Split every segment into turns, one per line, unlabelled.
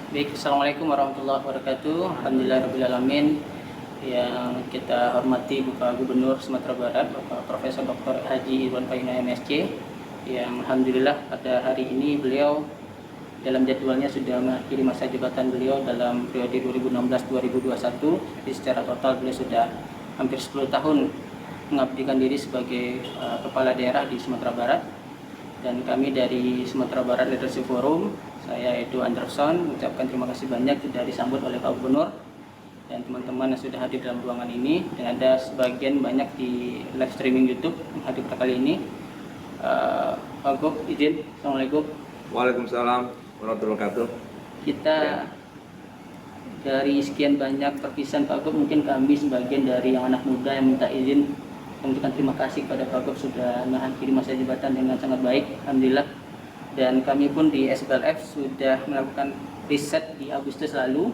Baik, Assalamualaikum warahmatullahi wabarakatuh. Alhamdulillahirrahmanirrahim. Yang kita hormati Bapak Gubernur Sumatera Barat, Bapak Profesor Dr. Haji Irwan Paina MSc, yang alhamdulillah pada hari ini beliau dalam jadwalnya sudah mengakhiri masa jabatan beliau dalam periode 2016-2021. Jadi secara total beliau sudah hampir 10 tahun mengabdikan diri sebagai kepala daerah di Sumatera Barat. Dan kami dari Sumatera Barat Leadership Forum, saya Edo Anderson, mengucapkan terima kasih banyak sudah disambut oleh Pak Gubernur dan teman-teman yang sudah hadir dalam ruangan ini, dan ada sebagian banyak di live streaming YouTube yang hadir pada kali ini. Pak Gub, izin. Assalamualaikum.
Waalaikumsalam warahmatullahi wabarakatuh.
Kita dari sekian banyak perpisahan Pak Gub, mungkin kami sebagian dari yang anak muda yang minta izin mengucapkan terima kasih kepada Pak Gub sudah mengakhiri masa jabatan dengan sangat baik, alhamdulillah. Dan kami pun di SBLF sudah melakukan riset di Agustus lalu,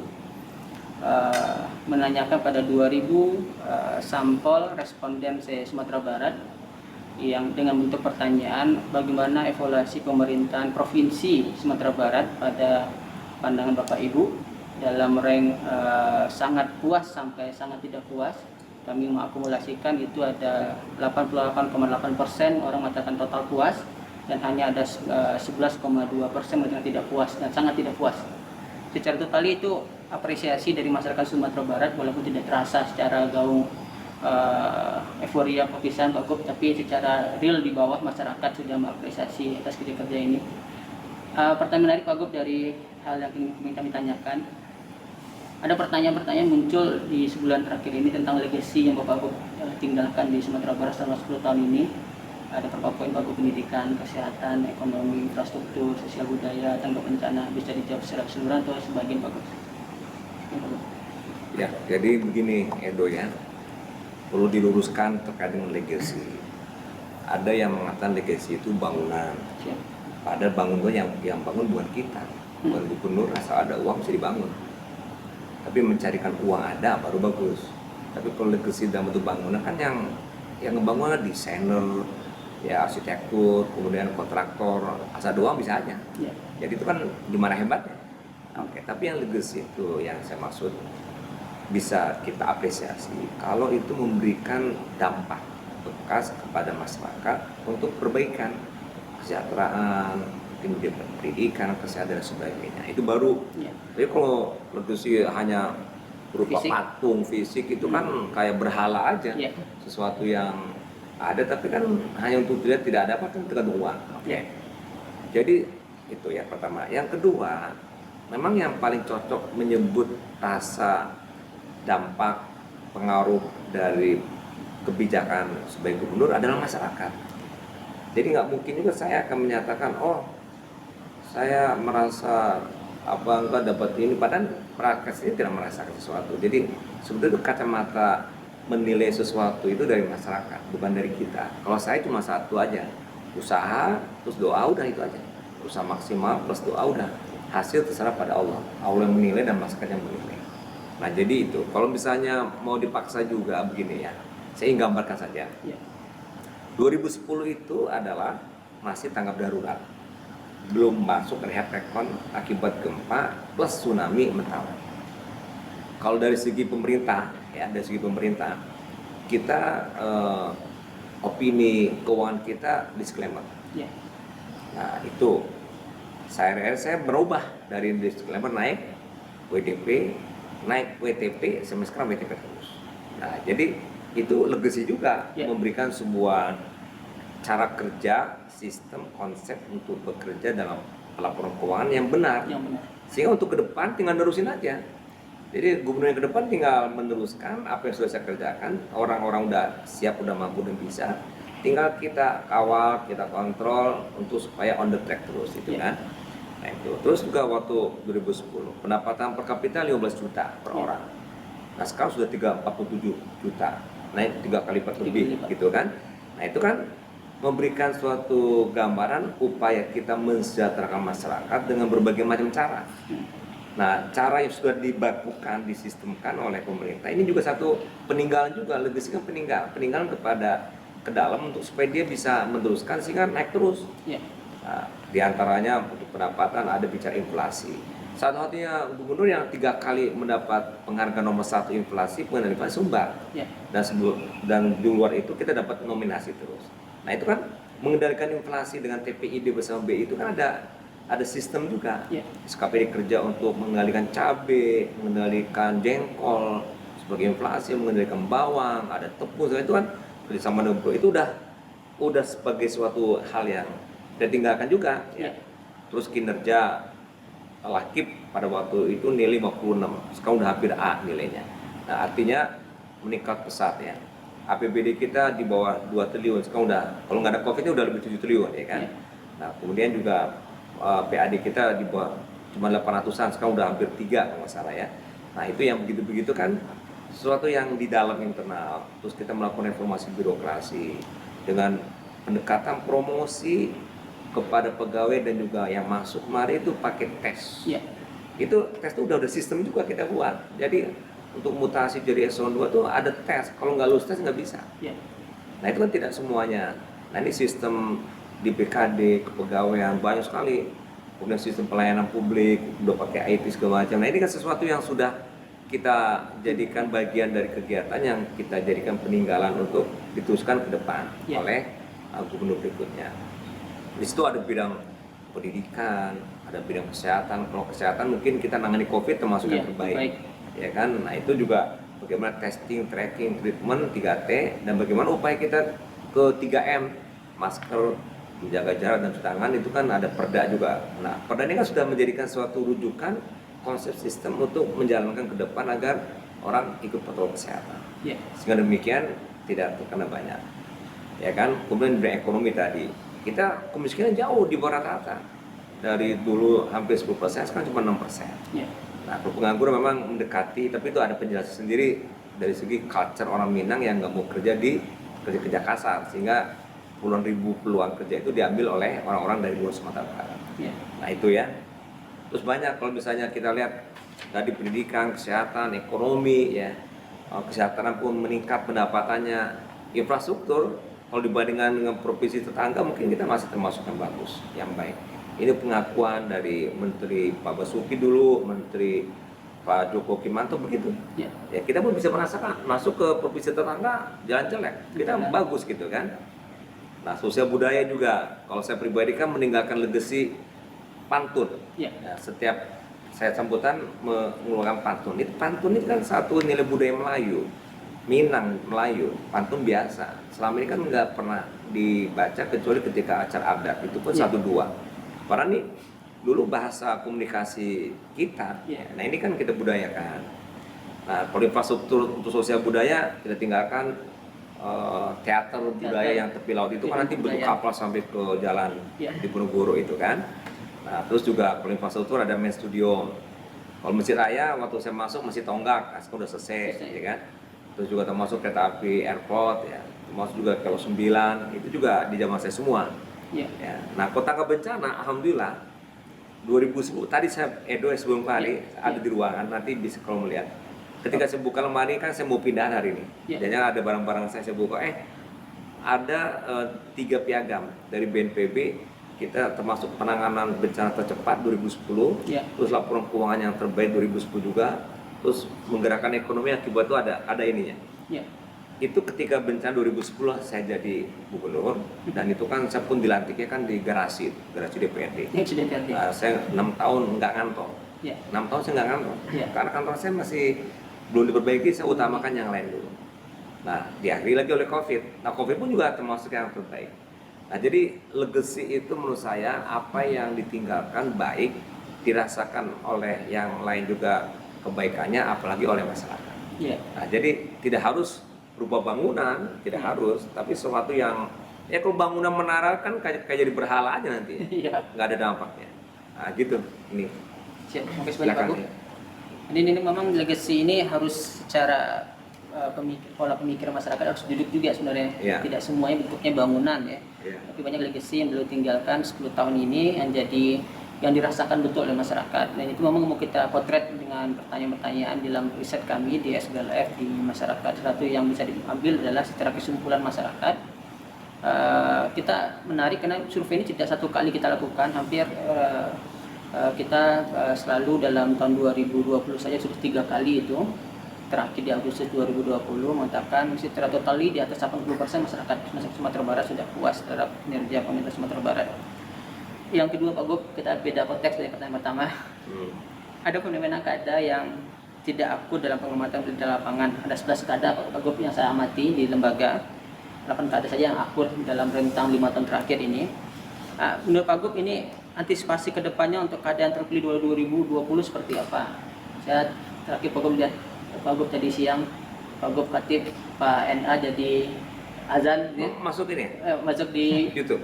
menanyakan pada 2000 sampel responden Sumatera Barat yang dengan bentuk pertanyaan bagaimana evaluasi pemerintahan Provinsi Sumatera Barat pada pandangan Bapak Ibu dalam rank sangat puas sampai sangat tidak puas. Kami mengakumulasikan itu ada 88,8% orang mengatakan total puas, dan hanya ada 11,2% mengatakan tidak puas dan sangat tidak puas. Secara total itu apresiasi dari masyarakat Sumatera Barat, walaupun tidak terasa secara gaung euforia perpisahan Pak Gub, tapi secara real di bawah masyarakat sudah mengapresiasi atas kerja ini. Pertanyaan menarik Pak Gub dari hal yang ingin kami tanyakan. Ada pertanyaan-pertanyaan muncul di sebulan terakhir ini tentang legasi yang Bapak Gub tinggalkan di Sumatera Barat selama 10 tahun ini. Ada beberapa poin Pak Gub: pendidikan, kesehatan, ekonomi, infrastruktur, sosial budaya, tanggap bencana. Bisa dijawab secara keseluruhan atau sebagian Pak Gub?
Ya, jadi begini Edo ya, perlu diluruskan terkait dengan legasi. Ada yang mengatakan legasi itu bangunan.
Siap.
Padahal bangunan yang bangun bukan kita, bukan gubernur, asal ada uang bisa dibangun. Tapi mencarikan uang ada baru bagus. Tapi kalau legasi dalam bentuk bangunan kan yang ngebangun desainer, ya arsitektur, kemudian kontraktor, asal ada uang bisa aja.
Ya.
Jadi itu kan gimana hebatnya. Oke, tapi yang legasi itu yang saya maksud bisa kita apresiasi kalau itu memberikan dampak bekas kepada masyarakat untuk perbaikan kesejahteraan, pendidikan, kesehatan dan sebagainya. Itu baru.
Ya.
Tapi kalau legasi hanya berupa
Fisik.
patung fisik itu kan kayak berhala aja.
Ya.
Sesuatu yang ada tapi kan hanya untuk dilihat, tidak ada apa kan tergantung uang.
Ya.
Jadi itu ya pertama. Yang kedua, memang yang paling cocok menyebut rasa dampak pengaruh dari kebijakan sebagai gubernur adalah masyarakat. Jadi nggak mungkin juga saya akan menyatakan, oh saya merasa enggak dapat ini, padahal praktek ini tidak merasakan sesuatu. Jadi sebetulnya kacamata menilai sesuatu itu dari masyarakat, bukan dari kita. Kalau saya cuma satu aja, usaha terus doa, udah itu aja. Usaha maksimal plus doa, udah. Hasil terserah pada Allah. Allah yang menilai dan masyarakat yang menilai. Nah jadi itu, kalau misalnya mau dipaksa juga begini ya, saya ingin gambarkan saja.
Ya.
2010 itu adalah masih tanggap darurat, belum masuk rehab rekon akibat gempa plus tsunami Mentawai. Kalau dari segi pemerintah, ya dari segi pemerintah, kita opini keuangan kita disclaimer.
Ya.
Nah itu saya berubah dari disclaimer naik WDP, naik WTP, sampai sekarang WTP terus. Nah jadi itu legasi juga, memberikan sebuah cara kerja, sistem, konsep untuk bekerja dalam pelaporan keuangan yang benar. Sehingga untuk ke depan tinggal nerusin aja. Jadi gubernur yang ke depan tinggal meneruskan apa yang sudah saya kerjakan. Orang-orang udah siap, udah mampu dan bisa. Tinggal kita kawal, kita kontrol untuk supaya on the track terus itu kan. Nah itu. Terus juga waktu 2010 pendapatan per kapita 15 juta per orang. Nah sekarang sudah 47 juta, naik 3 kali lipat lebih gitu kan. Nah itu kan memberikan suatu gambaran upaya kita mensejahterakan masyarakat dengan berbagai macam cara. Nah cara yang sudah dibakukan, disistemkan oleh pemerintah ini juga satu peninggalan juga, legasi kan peninggalan kepada ke dalam untuk supaya dia bisa meneruskan sehingga naik terus. Nah, di antaranya untuk pendapatan ada bicara inflasi. Satu-satunya gubernur yang 3 kali mendapat penghargaan nomor 1 inflasi, pengendalian inflasi Sumbar.
Ya.
Dan di luar itu kita dapat nominasi terus. Nah itu kan mengendalikan inflasi dengan TPID bersama BI itu kan ada sistem juga.
Ya.
SKPD kerja untuk mengendalikan cabai, mengendalikan jengkol sebagai inflasi, mengendalikan bawang, ada tepung, itu kan kerjasama dengan itu udah sebagai suatu hal yang kita tinggalkan juga.
Ya.
Terus kinerja Lakip pada waktu itu nilai 56, sekarang udah hampir A nilainya. Nah artinya meningkat pesat ya. APBD kita di bawah 2 triliun, sekarang udah, kalau nggak ada COVID udah lebih 7 triliun ya kan. Nah kemudian juga PAD kita di bawah cuma 800-an, sekarang udah hampir 3 kalau nggak salah ya. Nah itu yang begitu-begitu kan sesuatu yang di dalam internal. Terus kita melakukan reformasi birokrasi dengan pendekatan promosi kepada pegawai dan juga yang masuk kemarin itu pakai tes.
Ya.
Itu tes itu udah sistem juga kita buat. Jadi untuk mutasi jadi eselon 2 tuh ada tes. Kalau nggak lulus tes nggak bisa.
Ya.
Nah itu kan tidak semuanya. Nah ini sistem di BKD kepegawaian banyak sekali. Kemudian sistem pelayanan publik udah pakai IT segala macam. Nah ini kan sesuatu yang sudah kita jadikan bagian dari kegiatan yang kita jadikan peninggalan untuk diteruskan ke depan oleh gubernur berikutnya. Di situ ada bidang pendidikan, ada bidang kesehatan. Kalau kesehatan mungkin kita nangani COVID termasuk yang terbaik. Ya kan? Nah, itu juga bagaimana testing, tracking, treatment 3T dan bagaimana upaya kita ke 3M, masker, menjaga jarak dan cuci tangan itu kan ada perda juga. Nah, perda ini kan sudah menjadikan suatu rujukan konsep sistem untuk menjalankan ke depan agar orang ikut protokol kesehatan. Sehingga demikian tidak terkena banyak. Ya kan? Kemudian bidang ekonomi tadi. Kita kemiskinan jauh di bawah rata-rata. Dari dulu hampir 10%, sekarang cuma 6%. Nah, kalau pengangguran memang mendekati, tapi itu ada penjelasan sendiri dari segi culture orang Minang yang nggak mau kerja di kerja kasar, sehingga puluhan ribu peluang kerja itu diambil oleh orang-orang dari luar Sumatera Barat. Nah itu ya. Terus banyak kalau misalnya kita lihat tadi pendidikan, kesehatan, ekonomi ya, kesehatan pun meningkat pendapatannya, infrastruktur. Kalau dibandingkan dengan provinsi tetangga mungkin kita masih termasuk yang bagus, yang baik. Ini pengakuan dari Menteri Pak Basuki dulu, Menteri Pak Joko Kimanto begitu. Ya kita pun bisa merasakan masuk ke provinsi tetangga jalan jelek, kita bagus gitu kan. Nah sosial budaya juga, kalau saya pribadi kan meninggalkan legacy pantun. Ya, setiap saya sambutan mengeluarkan pantun. Pantun itu kan satu nilai budaya Melayu. Minang, Melayu, pantun biasa. Selama ini kan nggak pernah dibaca kecuali ketika acara adat, itu pun 1-2. Karena ini dulu bahasa komunikasi kita, nah ini kan kita budayakan. Nah kalau infrastruktur untuk sosial budaya kita tinggalkan teater budaya yang tepi laut itu kan nanti bentuk kapal sampai ke jalan di Ponorogo itu kan. Nah terus juga kalau infrastruktur ada main studio. Kalau Masjid Raya waktu saya masuk masih tonggak, sekarang udah selesai, ya kan. Terus juga termasuk kereta api airport ya, termasuk juga kalau 9 itu juga di zaman saya semua. Ya. Nah kota bencana, alhamdulillah 2010 tadi saya sebelum kali ada di ruangan, nanti bisa kalau melihat. Ketika saya buka lemari kan saya mau pindahan hari ini. Jadi ada barang-barang saya buka, ada 3 piagam dari BNPB, kita termasuk penanganan bencana tercepat 2010, terus laporan keuangan yang terbaik 2010 juga. Terus menggerakkan ekonomi akibat itu ada ininya. Itu ketika bencana 2010 saya jadi gubernur dan itu kan saya pun dilantiknya kan di garasi DPRD. Saya 6 tahun nggak ngantor. 6 tahun saya nggak ngantor. Karena kantor saya masih belum diperbaiki, saya utamakan yang lain dulu. Nah diakhiri lagi oleh COVID. Nah COVID pun juga termasuk yang terbaik. Nah jadi legacy itu menurut saya apa yang ditinggalkan baik dirasakan oleh yang lain juga kebaikannya, apalagi oleh masyarakat. Nah, jadi tidak harus berupa bangunan, tidak harus, tapi sesuatu yang kalau bangunan menara kan kayak jadi berhala aja nanti, nggak ada dampaknya. Nah, gitu. Ini.
Oke, sebenarnya Pak. Ini memang legacy ini harus secara pola pemikiran masyarakat harus duduk juga sebenarnya. Tidak semuanya bentuknya bangunan ya. Tapi banyak legacy yang beliau tinggalkan 10 tahun ini yang dirasakan betul oleh masyarakat, dan itu memang mau kita potret dengan pertanyaan-pertanyaan dalam riset kami di SBLF di masyarakat. Satu yang bisa diambil adalah secara kesimpulan masyarakat. Kita menarik karena survei ini tidak satu kali kita lakukan, hampir kita selalu dalam tahun 2020 saja sudah 3 kali itu, terakhir di Agustus 2020 mengatakan secara totali di atas 80% masyarakat Sumatera Barat sudah puas terhadap kinerja pemerintah Sumatera Barat. Yang kedua Pak Gub, kita beda konteks dari pertanyaan pertama. Ada fenomena kada yang tidak akut dalam pengamatan di lapangan. Ada 11 kada Pak Gub yang saya amati di lembaga. 8 kada saja yang akut dalam rentang 5 tahun terakhir ini. Menurut Pak Gub ini antisipasi kedepannya untuk keadaan terpilih 2020 seperti apa? Saya terakhir Pak Gub lihat Pak Gub tadi siang, Pak Gub Khatib, Pak NA jadi azan,
masuk ini
masuk di YouTube.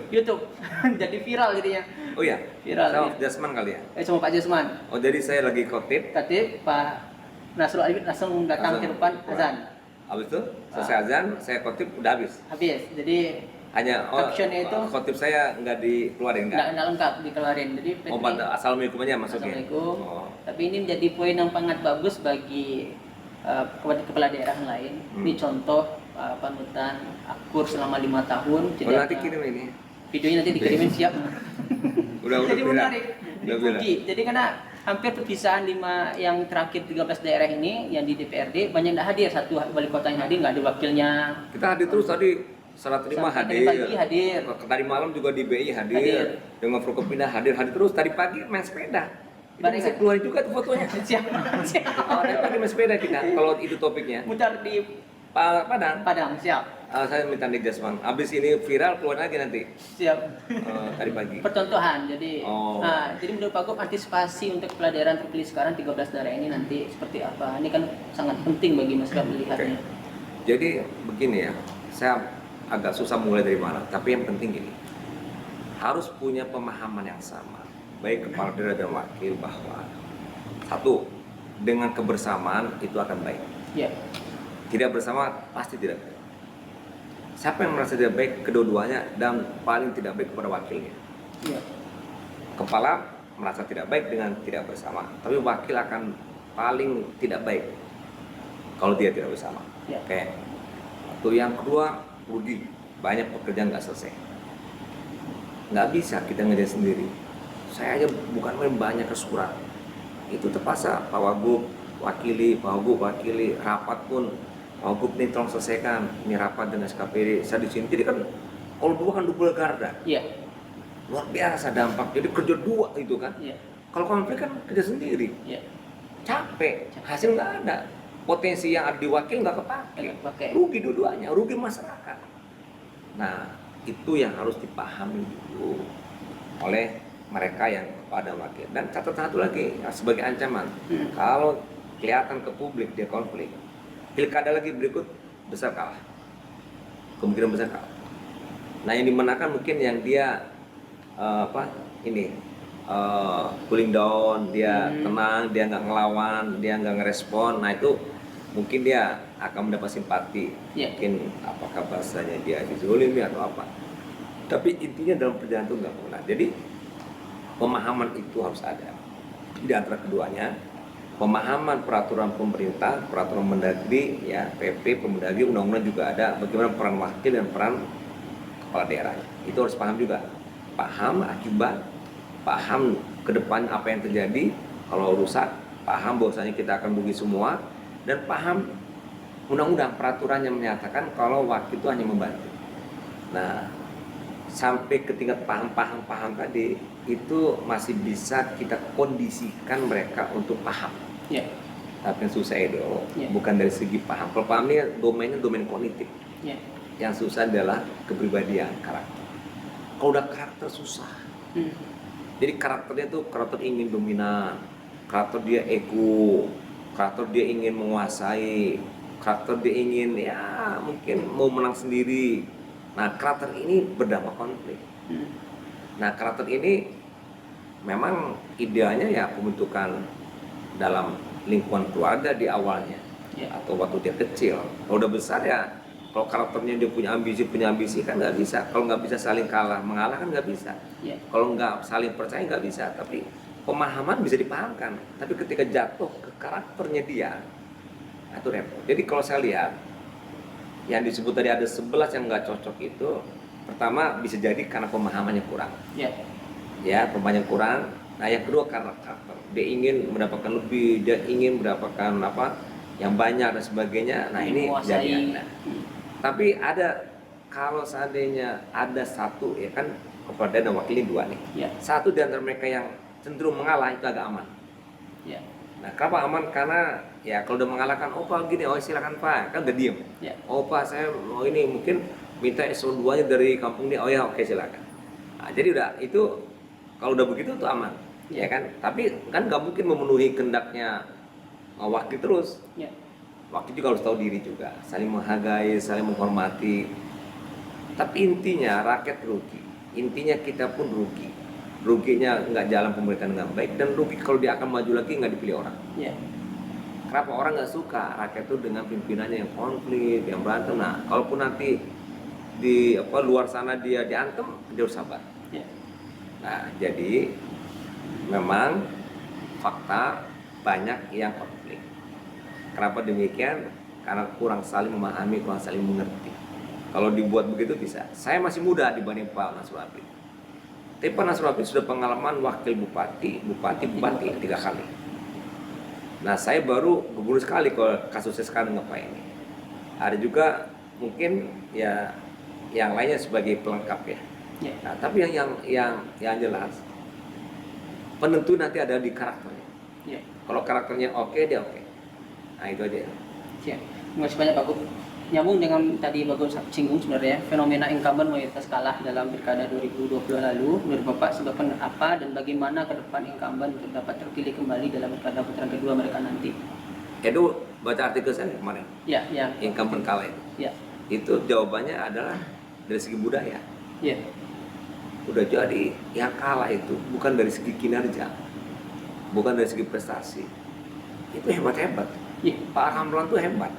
Jadi viral jadinya.
Oh iya,
viral.
Sama Jasman kali ya?
Sama Pak Jasman.
Oh jadi saya lagi khotib,
Pak Nasrul Alif langsung datang ke depan azan.
Habis itu selesai azan, saya khotib udah habis.
Jadi
hanya
captionnya itu
khotib saya nggak dikeluarin
nggak lengkap dikeluarin. Jadi
assalamualaikum aja masuknya.
Assalamualaikum. Tapi ini menjadi poin yang sangat bagus bagi kepala daerah lain. Ini contoh panutan akur selama 5 tahun.
Jadi nanti kirim ini.
Videonya nanti dikirimin siap. Jadi menarik.
Dipuji.
Jadi karena hampir perpisahan 5 yang terakhir 13 daerah ini yang di DPRD banyak tidak hadir, satu wali kota yang hadir nggak ada wakilnya.
Kita hadir terus tadi. Salat terima hadir.
Tadi pagi hadir.
Tadi malam juga di BI hadir. Dengan Forkopimda hadir terus. Tadi pagi main sepeda. Itu bisa keluar juga tuh fotonya. Siap. Tadi pagi main sepeda kita. Kalau itu topiknya.
Mutar di
Padang.
Siap.
Saya minta nih Jasman. Abis ini viral keluar lagi nanti.
Siap.
Tadi pagi.
Percontohan. Jadi, jadi menurut Pak Gub antisipasi untuk kepala daerah terpilih sekarang 13 daerah ini nanti seperti apa? Ini kan sangat penting bagi masyarakat melihatnya.
Jadi begini ya. Saya agak susah mulai dari mana. Tapi yang penting gini. Harus punya pemahaman yang sama. Baik kepala daerah dan wakil bahwa satu, dengan kebersamaan itu akan baik.
Ya.
Tidak bersama pasti tidak baik. Siapa yang merasa tidak baik kedua-duanya dan paling tidak baik kepada wakilnya.
Ya.
Kepala merasa tidak baik dengan tidak bersama, tapi wakil akan paling tidak baik kalau dia tidak bersama.
Ya.
Oke. Waktu yang kedua, rugi, banyak pekerjaan nggak selesai. Nggak bisa kita ngerjain sendiri. Saya aja bukan main banyak kesurat. Itu terpaksa Pak Wagub wakili, Pak Wagub wakili, rapat pun Pak Wagub nih tolong selesaikan, ini rapat dengan SKPD, saya di sini. Jadi kan kalau dua kan double garda.
Iya.
Luar biasa dampak. Jadi kerja dua itu kan.
Iya.
Kalau konflik kan kerja sendiri.
Iya.
Capek, hasil nggak ada. Potensi yang ada di wakil nggak kepake. Rugi dua-duanya, rugi masyarakat. Nah, itu yang harus dipahami dulu oleh mereka yang kepada wakil. Dan catatan satu lagi sebagai ancaman, kalau kelihatan ke publik dia konflik, pilkada lagi berikut besar kalah, kemungkinan besar kalah. Nah yang dimenangkan mungkin yang dia cooling down, dia tenang, dia nggak ngelawan, dia nggak ngerespon. Nah itu mungkin dia akan mendapat simpati. Mungkin apakah bahasanya dia dizolimi atau apa. Tapi intinya dalam perjalanan itu nggak pernah. Jadi pemahaman itu harus ada di antara keduanya. Pemahaman peraturan pemerintah, peraturan Mendagri, ya PP, Permendagri, undang-undang juga ada. Bagaimana peran wakil dan peran kepala daerah. Itu harus paham juga. Paham akibat, paham ke depan apa yang terjadi kalau rusak, paham bahwasanya kita akan rugi semua, dan paham undang-undang peraturan yang menyatakan kalau wakil itu hanya membantu. Nah, sampai ke tingkat paham tadi itu masih bisa kita kondisikan mereka untuk paham.
Yeah.
Tapi yang susah itu bukan dari segi paham. Kalau paham ini domainnya domain kognitif.
Yeah.
Yang susah adalah kepribadian, karakter. Kalau udah karakter susah. Jadi karakternya tuh karakter ingin dominan, karakter dia ego, karakter dia ingin menguasai, karakter dia ingin ya mungkin mau menang sendiri. Nah karakter ini berdampak konflik. Nah karakter ini memang idealnya ya pembentukan dalam lingkungan keluarga di awalnya, atau waktu dia kecil. Kalau udah besar ya, kalau karakternya dia punya ambisi kan nggak bisa. Kalau nggak bisa saling mengalah kan nggak bisa. Kalau nggak saling percaya nggak bisa. Tapi pemahaman bisa dipahamkan. Tapi ketika jatuh ke karakternya dia, itu repot. Jadi kalau saya lihat yang disebut tadi ada 11 yang nggak cocok itu, pertama bisa jadi karena pemahamannya kurang. Ya, pemahamannya kurang. Nah, yang kedua karena karakter. Dia ingin mendapatkan lebih, dia ingin mendapatkan apa yang banyak dan sebagainya. Nah, ini
menguasai.
kejadian. Nah, tapi ada kalau seandainya ada satu ya kan kepada dan wakilnya dua nih.
Ya.
Satu di antara mereka yang cenderung mengalah itu agak aman.
Ya.
Nah, kenapa aman? Karena ya kalau udah mengalahkan, oh Pak gini, oh silakan Pak, kan udah diem.
Ya.
Oh Pak, saya mau ini mungkin minta eselon 2-nya dari kampung ini, oh ya oke silakan. Nah, jadi udah itu kalau udah begitu tuh aman, ya kan? Tapi kan nggak mungkin memenuhi kehendaknya wakil terus.
Ya.
Wakil juga harus tahu diri juga, saling menghargai, saling menghormati. Tapi intinya rakyat rugi, intinya kita pun rugi. Ruginya nggak jalan pemerintahan dengan baik, dan rugi kalau dia akan maju lagi nggak dipilih orang.
Ya.
Kenapa orang nggak suka rakyat itu dengan pimpinannya yang konflik, yang berantem? Nah, kalaupun nanti di luar sana dia diantem, dia harus sabar.
Ya.
Nah, jadi memang fakta banyak yang konflik. Kenapa demikian? Karena kurang saling memahami, kurang saling mengerti. Kalau dibuat begitu bisa. Saya masih muda dibanding Pak Nasrul Habib. Tapi Pak Nasrul Habib sudah pengalaman wakil bupati 3 kali. Nah, saya baru gubernur sekali kalau kasusnya sekarang ngapain ini. Ada juga mungkin ya yang lainnya sebagai pelengkap ya.
Ya.
Nah, tapi yang jelas penentu nanti ada di karakternya.
Ya.
Kalau karakternya oke, dia oke. Nah, itu aja.
Ya. Terima kasih banyak Pak Gub. Nyambung dengan tadi Bagus singgung sebenarnya fenomena incumbent mayoritas kalah dalam pilkada 2020 lalu. Menurut Bapak sebabnya apa dan bagaimana ke depan incumbent untuk dapat terpilih kembali dalam pilkada putaran kedua mereka nanti?
Itu baca artikel saya kemarin.
Ya, ya.
Incumbent kalah itu.
Ya.
Itu jawabannya adalah dari segi budaya.
Ya.
Udah jadi yang kalah itu bukan dari segi kinerja, bukan dari segi prestasi. Itu hebat-hebat.
Ya.
Pak Ramlan tuh hebat.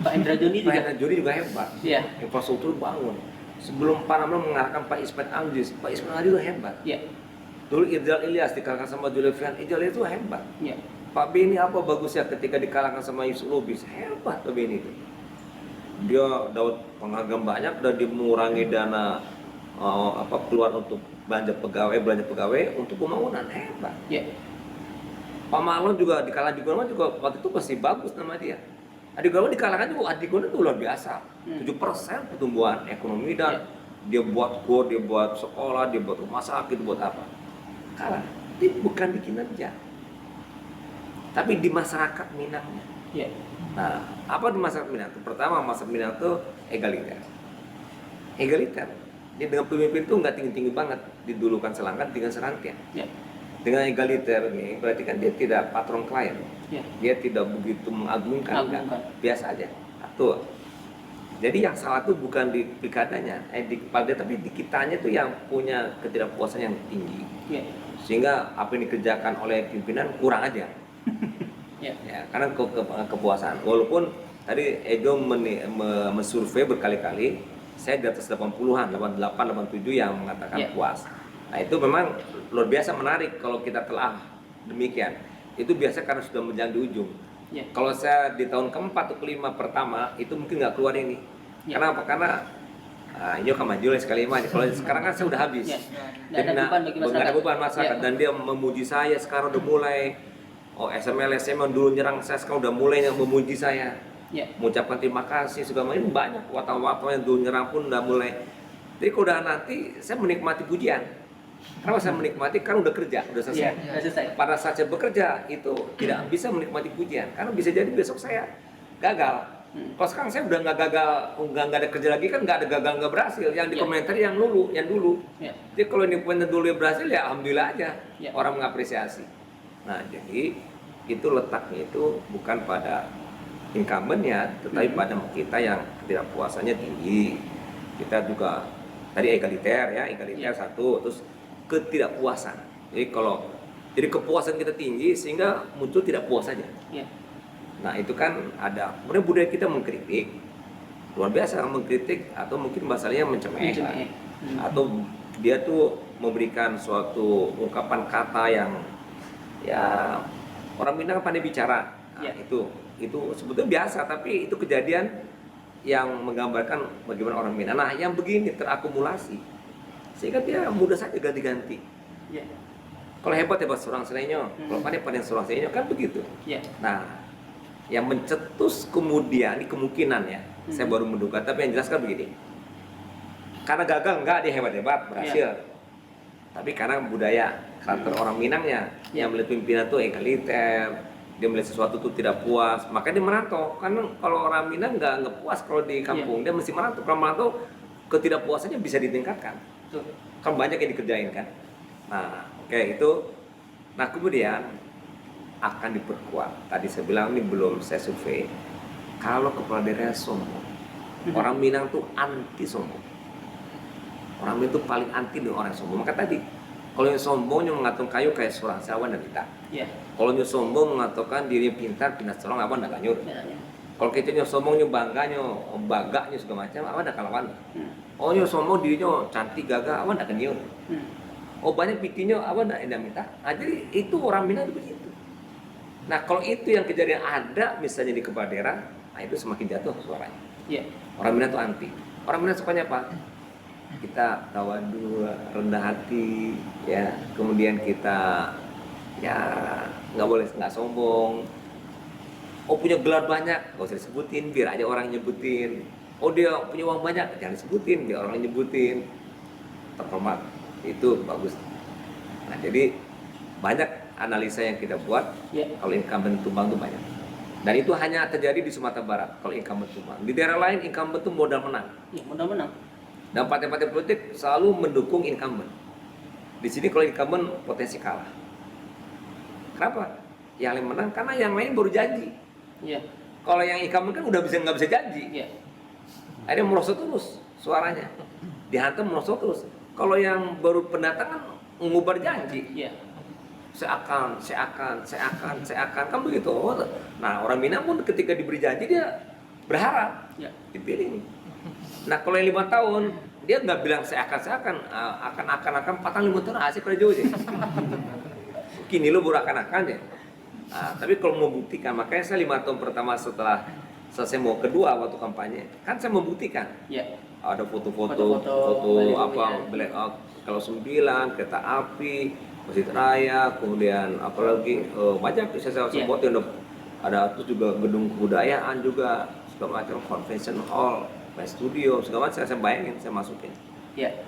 Pak Indra Joni juga.
Pak Indra Joni juga hebat.
Iya.
Infrastruktur bangun. Sebelum Pak Ramlan mengarahkan Pak Ismet Anggis, Pak Ismet Anggis itu hebat.
Iya.
Dulu Irzal Ilyas dikalahkan sama Julefian Ijal itu hebat.
Iya.
Pak Beni apa bagusnya ketika dikalahkan sama Yusuf Lubis? Hebat Pak Beni itu. Dia dapat penghargaan banyak dan dia mengurangi dana keluar untuk belanja pegawai untuk pembangunan. Hebat.
Iya.
Pak Marlon juga dikalahkan juga waktu itu pasti bagus nama dia. Adi Gunawan dikalahkan juga, Adi Gunawan itu luar biasa. 7% pertumbuhan ekonomi dan dia buat gor, dia buat sekolah, dia buat rumah sakit, buat apa. Kalah. Itu bukan di kinerja, tapi di masyarakat minatnya.
Iya.
Nah, apa di masyarakat minat? Pertama, masyarakat minat itu egaliter. Egaliter. Dia dengan pemimpin itu nggak tinggi-tinggi banget, didulukan selangkah dengan serangkaian.
Iya.
Dengan egaliter ini berarti kan dia tidak patron klien.
Ya.
Dia tidak begitu mengagungkan, biasa aja. Satu. Jadi yang salah itu bukan di pilkadanya, tapi di kitanya tuh yang punya ketidakpuasan yang tinggi.
Ya.
Sehingga apa yang dikerjakan oleh pimpinan kurang aja.
Ya.
Ya, karena kepuasan. Walaupun tadi Edo mensurvei berkali-kali, saya di atas 80-an, 88, 87 yang mengatakan puas. Nah, itu memang luar biasa menarik kalau kita telah demikian. Itu biasa karena sudah menjadi ujung. Ya. Kalau saya di tahun keempat atau kelima pertama itu mungkin nggak keluar ini. Ya. Kenapa? Karena ini kan maju sekali maju. Kalau sekarang kan saya udah habis. Ya.
Dan
nggak ada beban masyarakat. Ya. Dan dia memuji saya sekarang udah mulai. Oh SML SMA dulu nyerang saya, sekarang udah mulai yang memuji saya. Ya. Mengucapkan terima kasih segala macam banyak. Wartawan-wartawan yang dulu nyerang pun udah mulai. Jadi kalau udah nanti saya menikmati pujian. Karena saya menikmati kan udah kerja, udah selesai.
Ya, selesai.
Pada saat saya bekerja itu tidak bisa menikmati pujian, karena bisa jadi besok saya gagal. Kalau sekarang saya udah nggak gagal, nggak ada kerja lagi kan nggak ada gagal nggak berhasil. Yang di komentar yang dulu. Ya. Jadi kalau ini komentar dulu yang berhasil ya alhamdulillah aja orang mengapresiasi. Nah jadi itu letaknya itu bukan pada incumbentnya, tetapi pada kita yang ketidakpuasannya tinggi. Kita juga tadi egaliter satu, terus ketidakpuasan. Jadi kepuasan kita tinggi sehingga muncul tidak puas saja. Ya. Nah itu kan ada. Kemudian budaya kita mengkritik, luar biasa mengkritik atau mungkin bahasanya mencemeh. Atau dia tuh memberikan suatu ungkapan kata yang ya orang Minang pandai bicara. Nah, itu sebetulnya biasa, tapi itu kejadian yang menggambarkan bagaimana orang Minang. Nah yang begini terakumulasi sehingga dia mudah saja ganti-ganti. Ya. Kalau hebat hebat seorang senenyo, kalau pandai seorang senenyo, kan begitu.
Ya.
Nah, yang mencetus kemudian ini kemungkinan ya, saya baru menduga, tapi yang jelas kan begini. Karena gagal enggak dia hebat-hebat, berhasil. Tapi karena budaya, karakter orang Minangnya yang melihat pimpinan tuh egaliter, dia melihat sesuatu tuh tidak puas, maka dia merantau. Karena kalau orang Minang nggak puas kalau di kampung, dia mesti merantau. Kalau merantau, ketidakpuasannya bisa ditingkatkan. Kan banyak yang dikerjain kan. Nah, oke, itu. Nah, kemudian akan diperkuat. Tadi saya bilang ini belum saya survei. Kalau kepala daerah sombong, orang Minang tuh anti sombong. Orang Minang tuh paling anti dengan orang sombong. Maka tadi, kalau yang sombong yang mengatung kayu kayak seorang sawan dan kita. Kalau yang sombong mengatakan dirinya pintar seorang awan dan ganyur. Kalau kita yang sombong yang bangganya, bagaknya segala macam, awan dan kalawan. Oh yang sombong dirinya cantik gagah, awan dan kenyur. Oh banyak pitinya, awan dan endah minta. Nah, jadi itu orang Minang itu begitu. Nah kalau itu yang kejadian ada misalnya di kepala daerah, nah itu semakin jatuh suaranya. Orang Minang itu anti. Orang Minang sukanya apa? Kita tawadu, rendah hati, ya. Kemudian kita ya nggak sombong. Oh punya gelar banyak, nggak usah disebutin, biar aja orang nyebutin. Oh dia punya uang banyak, jangan disebutin, biar orang nyebutin. Terhormat, itu bagus. Nah jadi banyak analisa yang kita buat, kalau incumbent tumbang itu banyak. Dan itu hanya terjadi di Sumatera Barat kalau incumbent tumbang. Di daerah lain incumbent itu modal menang.
Modal menang.
Dan partai-partai politik selalu mendukung incumbent. Di sini kalau incumbent potensi kalah. Kenapa? Yang lain menang karena yang lain baru janji. Kalau yang incumbent kan udah nggak bisa janji. Akhirnya merosot terus suaranya. Dihantam merosot terus. Kalau yang baru pendatangan mengubar janji. Saya akan kan begitu. Nah orang Minang pun ketika diberi janji dia berharap dipilih nih. Nah kalau yang 5 tahun dia nggak bilang saya akan 4 tahun 5 tahun asik pada jauh aja. Kini lo baru akan ya. Nah, tapi kalau mau buktikan, makanya saya 5 tahun pertama setelah selesai mau kedua waktu kampanye, kan saya membuktikan. Ada foto-foto apa black out kalau 9 kereta api, Masjid Raya, kemudian apalagi banyak saya sebutin ada tuh juga gedung kebudayaan juga segala macam, convention hall, studio segala macam saya bayangin, saya masukin.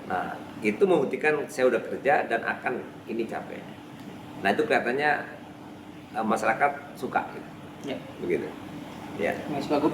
Nah itu membuktikan saya udah kerja dan akan ini capek. Nah itu kelihatannya masyarakat suka gitu. Begitu.
Mas Bagus.